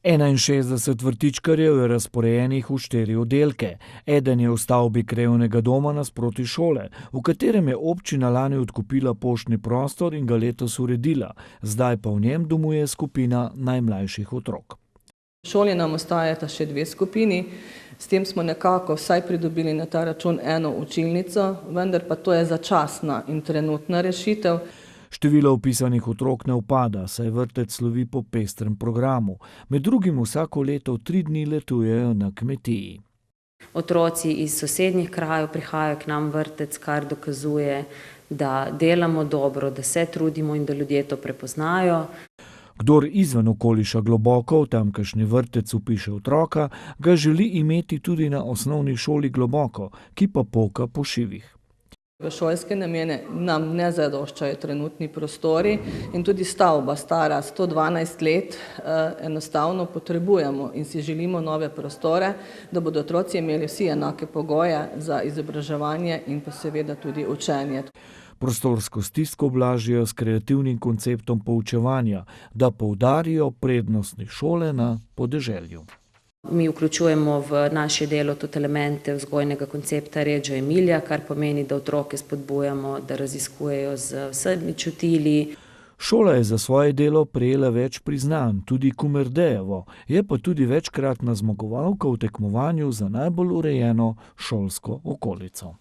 61 vrtičkarjev je razporejenih v 4 oddelke. Eden je v stavbi krajevnega doma nasproti šole, v katerem je občina lani odkupila poštni prostor in ga letos uredila. Zdaj pa v njem domuje skupina najmlajših otrok. V šoli nam ostajata še 2 skupini, s tem smo nekako vsaj pridobili na ta račun eno učilnico, vendar pa to je začasna in trenutna rešitev. Število vpisanih otrok ne upada, saj vrtec slovi po pestrem programu. Med drugim vsako leto 3 dni letujejo na kmetiji. Otroci iz sosednjih krajev prihajajo k nam v vrtec, kar dokazuje, da delamo dobro, da se trudimo in da ljudje to prepoznajo. Kdor izven okoliša Globoko v tamkajšnji vrtec vpiše otroka, ga želi imeti tudi na osnovni šoli Globoko, ki pa poka po šivih. V šolske namene nam ne zadoščajo trenutni prostori in tudi stavba stara 112 let enostavno potrebujemo in si želimo nove prostore, da bodo otroci imeli vsi enake pogoje za izobraževanje in pa seveda tudi učenje. Prostorsko stisko blažijo s kreativnim konceptom poučevanja, da poudarijo prednosti šole na podeželju. Mi vključujemo v naše delo tudi elemente vzgojnega koncepta Reggio Emilia, kar pomeni, da otroke spodbujamo, da raziskujejo z vsemi čutili. Šola je za svoje delo prejela več priznanj, tudi Kumerdejevo, je pa tudi večkratna zmagovalka v tekmovanju za najbolj urejeno šolsko okolico.